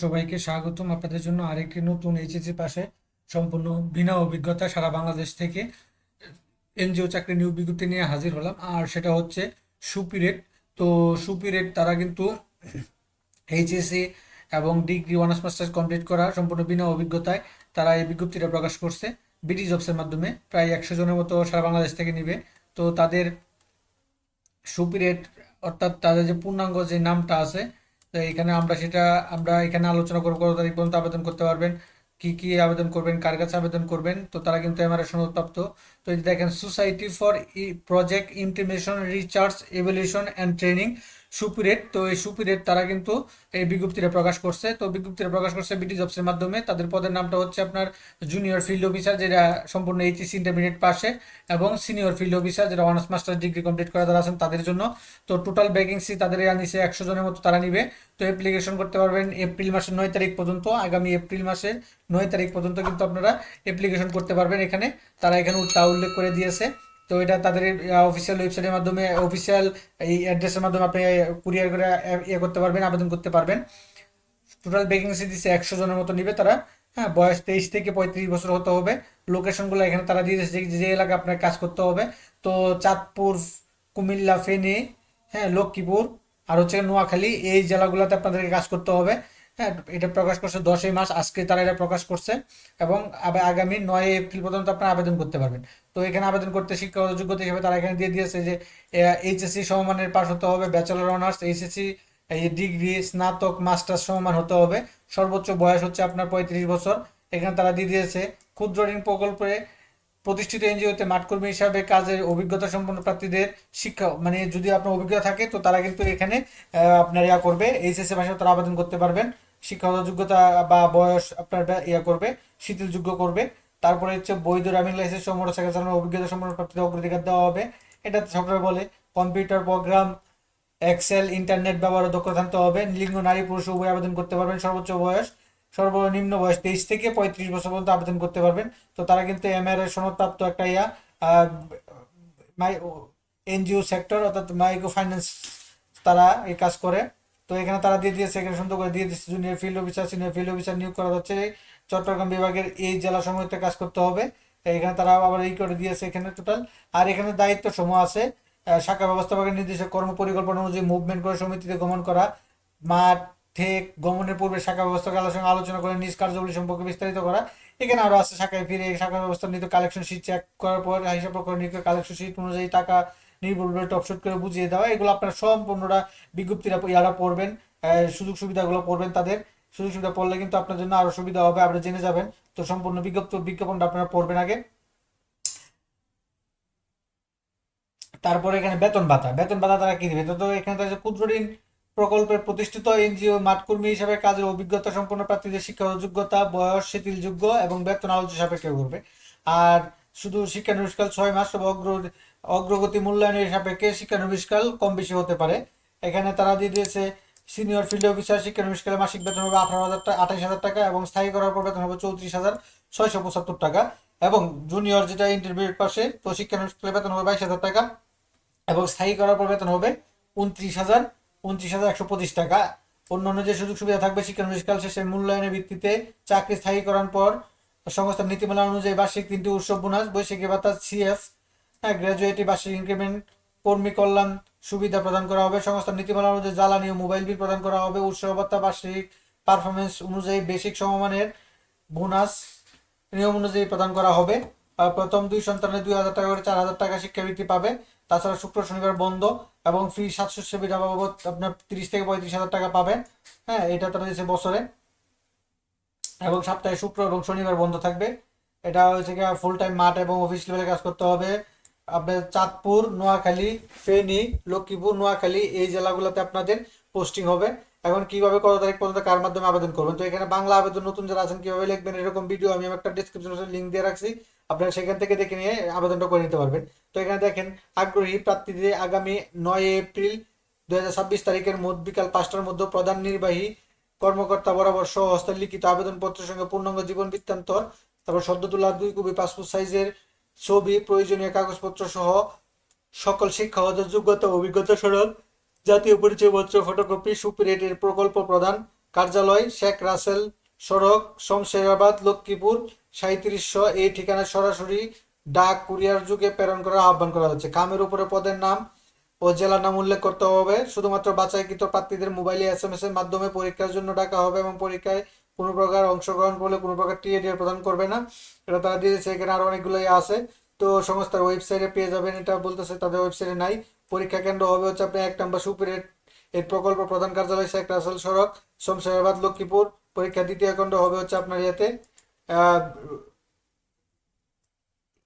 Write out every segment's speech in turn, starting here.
সবাইকে স্বাগতম আপনাদের জন্য আরেকটি নতুন এইচএসসি পাশে সম্পূর্ণ বিনা অভিজ্ঞতা সারা বাংলাদেশ থেকে এনজিও চাকরি নিয়োগ বিজ্ঞপ্তি নিয়ে হাজির হলাম। আর সেটা হচ্ছে সুপিরেট। তো সুপিরেট তারা কিন্তু এইচএসসি এবং ডিগ্রি অনার্স মাস্টার্স কমপ্লিট করা সম্পূর্ণ বিনা অভিজ্ঞতায় তারা এই বিজ্ঞপ্তিটা প্রকাশ করছে বিডি জবসের মাধ্যমে। প্রায় 100 জনের মতো সারা বাংলাদেশ থেকে নিবে। তো তাদের সুপিরিয়র অর্থাৎ তাদের যে পূর্ণাঙ্গ যে নামটা আছে, তো এখানে আমরা এখানে আলোচনা করবো কত তারিখ পর্যন্ত আবেদন করতে পারবেন, কি কি আবেদন করবেন, কার কাছে আবেদন করবেন। তো তারা কিন্তু এমআরএ সনদপ্রাপ্ত। তো এই যে দেখেন, society for project implementation research evaluation and training সুপিরেট। তো এই সুপিরেট তারা কিন্তু এই বিজ্ঞপ্তিটা প্রকাশ করছে। তো বিজ্ঞপ্তিটা প্রকাশ করছে বিডি জবসের মাধ্যমে। তাদের পদের নামটা হচ্ছে আপনার জুনিয়র ফিল্ড অফিসার, যেটা সম্পূর্ণ এইচএসসি ইন্টারমিডিয়েট পাশে, এবং সিনিয়র ফিল্ড অফিসার যেটা অনার্স মাস্টার ডিগ্রি কমপ্লিট করা যারা আছেন তাদের জন্য। তো টোটাল ভ্যাকেন্সি তাদের আনিছে 100 জনের মতো তারা নিবে। তো অ্যাপ্লিকেশন করতে পারবেন এপ্রিল মাসের 9 তারিখ পর্যন্ত। আগামী এপ্রিল মাসের 9 তারিখ পর্যন্ত কিন্তু আপনারা অ্যাপ্লিকেশন করতে পারবেন। এখানে তা উল্লেখ করে দিয়েছে। তো এটা তাদের অফিসিয়াল ওয়েবসাইটের মাধ্যমে, অফিসিয়াল এই অ্যাড্রেসের মাধ্যমে আপনি কুরিয়ার করে ইয়ে করতে পারবেন, আবেদন করতে পারবেন। টোটাল ভ্যাকেন্সি দিচ্ছে 100 জনের মতো নিবে তারা। হ্যাঁ, বয়স 23 থেকে 35 বছর হতে হবে। লোকেশনগুলো এখানে তারা দিয়ে দিয়েছে যে যে এলাকায় আপনার কাজ করতে হবে। তো চাঁদপুর, কুমিল্লা, ফেনী, হ্যাঁ, লক্ষ্মীপুর আর হচ্ছে নোয়াখালী, এই জেলাগুলোতে আপনাদেরকে কাজ করতে হবে। হ্যাঁ, এটা প্রকাশ করছে 10ই মার্চ, আজকে তারা এটা প্রকাশ করছে। এবং আগামী 9 এপ্রিল পর্যন্ত আপনারা আবেদন করতে পারবেন। তো এখানে আবেদন করতে শিক্ষাগত যোগ্যতা হিসেবে তারা এখানে দিয়ে দিয়েছে যে এইচএসসি সমমানের পাস হতে হবে, ব্যাচেলর অনার্স, এইচএসসি এই ডিগ্রি, স্নাতক, মাস্টার্স সমমান হতে হবে। সর্বোচ্চ বয়স হচ্ছে আপনার 35 বছর। এখানে তারা দিয়ে দিয়েছে ক্ষুদ্র ঋণ প্রকল্পে প্রতিষ্ঠিত এনজিওতে মাঠকর্মী হিসাবে কাজের অভিজ্ঞতা সম্পন্ন প্রার্থীদের শিক্ষা, মানে যদি আপনার অভিজ্ঞতা থাকে তো তারা কিন্তু এখানে আপনার করবে, এইচএসসি ভাষায় তারা আবেদন করতে পারবেন। শিক্ষাগত যোগ্যতা বা বয়স আপনার করবে, শিথিলযোগ্য করবে। তারপরে হচ্ছে বৈধ ড্রাইভিং লাইসেন্স সহ মোটরসাইকেল চালানোর অভিজ্ঞতা সম্পন্ন প্রার্থীদের অগ্রাধিকার দেওয়া হবে। এটা সরকার বলে কম্পিউটার প্রোগ্রাম, এক্সেল, ইন্টারনেট ব্যবহারে দক্ষতা থাকতে হবে। লিঙ্গ নারী পুরুষ উভয় আবেদন করতে পারবেন। সর্বনিম্ন বয়স 23 থেকে 35 বছর পর্যন্ত আবেদন করতে পারবেন। তো তারা কিন্তু এমআর এর সনদপ্রাপ্ত একটা মাই এনজিও সেক্টর অর্থাৎ মাইক্রো ফাইন্যান্স, তারা এই কাজ করে। তো এখানে তারা দিয়ে দিয়েছে, এখানে সুন্দর করে দিয়ে দিয়েছে junior field officer, senior field officer নিয়োগ করা হচ্ছে চট্টগ্রাম বিভাগের এই জেলা সমূহতে কাজ করতে হবে। এখানে তারা আবার এই করে দিয়েছে এখানে টোটাল। আর এখানে দায়িত্ব সমূহ আছে, শাখা ব্যবস্থাপকের নির্দেশক কর্ম পরিকল্পনা অনুযায়ী মুভমেন্ট করে সমিতিতে গমন করা, মাঠে গমনের পূর্বে শাখা ব্যবস্থাপকের সঙ্গে আলোচনা করে নিজ কার্যাবলী সম্পর্কে বিস্তারিত করা। এখানে আরো আছে শাখায় ফিরে শাখা ব্যবস্থা নিতে কালেকশন শিট চেক করার পর হিসাব প্রকরণ কালেকশন শিট অনুযায়ী টাকা নির্ভুলভাবে টপশট করে বুঝিয়ে দেওয়া। এগুলো আপনারা সম্পূর্ণটা বিজ্ঞপ্তিটা ইয়ারা পড়বেন, সুযোগ সুবিধাগুলো পড়বেন। তাদের সুযোগ সুবিধা পড়লে কিন্তু আপনার জন্য আরো সুবিধা হবে, আপনি জেনে যাবেন। তো সম্পূর্ণ বিজ্ঞাপনটা আপনারা পড়বেন আগে। তারপরে এখানে বেতন ভাতা তারা কি দিবে। তো এখানে তারা ক্ষুদ্র ঋণ প্রকল্পের প্রতিষ্ঠিত এনজিও মাঠকর্মী হিসাবে কাজের অভিজ্ঞতা সম্পন্ন প্রার্থীদের শিক্ষাগত যোগ্যতা, বয়স, শিথিলযোগ্য এবং বেতন আলোচ্য সাপেক্ষে করবে। আর শুধু শিক্ষানবিশকাল 6 মাস এবং অগ্রগতি মূল্যায়নের সাপেক্ষে শিক্ষানবিশকাল কম বেশি হতে পারে। এখানে তারা দিয়ে দিয়েছে সিনিয়র ফিল্ড অফিসার শিক্ষানবিশকালে মাসিক বেতন হবে 28,000 টাকা এবং স্থায়ী করার পর বেতন হবে 34,675 টাকা। এবং জুনিয়র যেটা ইন্টারমিডিয়েট পাশে, তো শিক্ষানবিশকালে বেতন হবে 22,000 টাকা এবং স্থায়ী করার পর বেতন হবে 29,125 টাকা। অন্যান্য যে সুযোগ সুবিধা থাকবে, শিক্ষানবিশকাল শেষে মূল্যায়নের ভিত্তিতে চাকরি স্থায়ী করার পর সংস্থার নীতিমালা অনুযায়ী বার্ষিক 3টি উৎসব বোনাস, বৈশাখী ভাতা, সিএফ, গ্র্যাজুয়েটি বার্ষিক ইনক্রিমেন্ট, কর্মী কল্যাণ সুবিধা প্রদান করা হবে। সংস্থার নীতিমালা অনুযায়ী জ্বালানি ও মোবাইল বিল প্রদান করা হবে। উৎসব ভাতা বার্ষিক পারফরমেন্স অনুযায়ী বেসিক সমমানের বোনাস নিয়ম অনুযায়ী প্রদান করা হবে। আর প্রথম 2 সন্তানের 2,000 টাকা করে 4,000 টাকা শিক্ষাবৃত্তি পাবে। তাছাড়া শুক্র শনিবার বন্ধ এবং ফ্রি সাজসজ্জা সুবিধা বাবদ আপনার 30 থেকে 35 হাজার টাকা পাবেন। হ্যাঁ, এটা তারা দিয়েছে বছরে। এবং সপ্তাহে শুক্র এবং শনিবার বন্ধ থাকবে। এটা হচ্ছে গিয়ে ফুল টাইম মাঠ এবং অফিস লেভেলে কাজ করতে হবে। আপনার চাঁদপুর, নোয়াখালী, ফেনী, লক্ষ্মীপুর, নোয়াখালী এই জেলাগুলোতে আপনাদের পোস্টিং হবে। এখন কিভাবে কত তারিখ পর্যন্ত কার মাধ্যমে আবেদন করবেন, তো এখানে বাংলা আবেদন নতুন যারা আছেন কিভাবে লিখবেন এরকম ভিডিও আমি একটা ডিসক্রিপশনে লিঙ্ক দিয়ে রাখছি, আপনারা সেখান থেকে দেখে নিয়ে আবেদনটা করে নিতে পারবেন। তো এখানে দেখেন, আগ্রহী প্রার্থীদের আগামী 9 এপ্রিল 2026 তারিখের বিকাল 5টার মধ্যে প্রধান নির্বাহী কর্মকর্তা বরাবর স্বহস্তে লিখিত আবেদনপত্রের সঙ্গে পূর্ণাঙ্গ জীবন বৃত্তান্ত, তারপর সদ্য তোলা 2 কপি পাসপোর্ট সাইজের ছবি, প্রয়োজনীয় কাগজপত্র সহ সকল শিক্ষাগত যোগ্যতা অভিজ্ঞতা সনদ, জাতীয় পরিচয়পত্র ফটোকপি, সুপিরিয়র প্রকল্প প্রদান কার্যালয়, শেখ রাসেল সড়ক, শমশেরাবাদ, লক্ষ্মীপুর 3700। এই ঠিকানায় সরাসরি ডাক কুরিয়ার যুগে প্রেরণ করার আহ্বান করা হচ্ছে। খামের উপরে পদের নাম ও জেলার নাম উল্লেখ করতে হবে। শুধুমাত্র বাছাইকৃত প্রার্থীদের মোবাইলে SMS এর মাধ্যমে পরীক্ষার জন্য ডাকা হবে এবং পরীক্ষায় কোনো প্রকার অংশগ্রহণ করলে কোনো প্রকার টিএডিআর প্রদান করবে না। এটা তারা দিয়েছে, এখানে আরো অনেকগুলোই আছে। তো সংস্থার ওয়েবসাইটে পেয়ে যাবেন, এটা বলতেছে তাদের ওয়েবসাইটে নাই। পরীক্ষা কেন্দ্র হবে হচ্ছে আপনি 1 নম্বর সুপিরিয়র এর প্রকল্প প্রধান কার্যালয়, শেখ রাসেল সড়ক, শমশেরাবাদ, লক্ষ্মীপুর। পরীক্ষা দ্বিতীয় কেন্দ্র হবে হচ্ছে আপনার ইয়েতে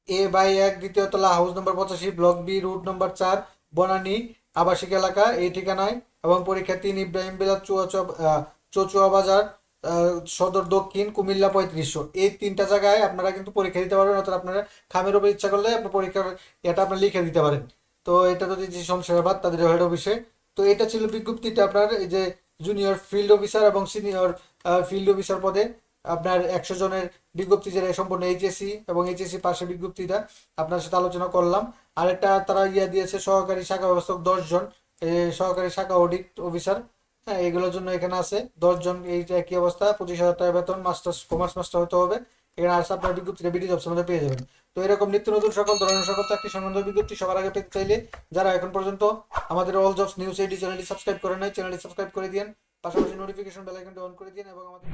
A/1 দ্বিতীয় তলা, house number 85, block B, route number 4, Banani আবাসিক এলাকা, এই ঠিকানায়। এবং পরীক্ষা 3 ইব্রাহিম বিলাত, চচুয়া বাজার, সদর দক্ষিণ, কুমিল্লা 3500। এই 3টা জায়গায় আপনারা কিন্তু পরীক্ষা দিতে পারবেন, অর্থাৎ আপনারা খামের উপর ইচ্ছা করলে আপনার পরীক্ষার এটা আপনার লিখে দিতে পারেন। তো এটা যদি যে শমশেরাবাদ তাদের হেড অফিসে। তো এটা ছিল বিজ্ঞপ্তিটা আপনার এই যে জুনিয়র ফিল্ড অফিসার এবং সিনিয়র ফিল্ড অফিসার পদে আপনার 100 জনের বিজ্ঞপ্তি, যেটা সম্পূর্ণ এইচএসসি এবং এইচএসসি পাশে বিজ্ঞপ্তিটা আপনার সাথে আলোচনা করলাম। আরেকটা তারা দিয়েছে সহকারী শাখা ব্যবস্থাপক 10 জন, সহকারী শাখা অডিট অফিসার। হ্যাঁ, এগুলোর জন্য এখানে আছে 10 জন। এইটা একই অবস্থা, 25,000 টাকা বেতন, মাস্টার্স কমার্স মাস্টার হতে হবে। এখানে আসলে আপনার বিজ্ঞপ্তিটা বিডি জবসের মধ্যে পেয়ে যাবেন। তো এরকম নিত্য নতুন সকল ধরনের সকল চাকরি সম্বন্ধে বিজ্ঞপ্তি সবার আগে পেতে চাইলে যারা এখন পর্যন্ত আমাদের অল জবস নিউজ এইডি চ্যানেলটি সাবস্ক্রাইব করে নাই, চ্যানেলটি সাবস্ক্রাইব করে দিন, পাশাপাশি নোটিফিকেশন বেল আইকনটি অন করে দিন এবং আমাদের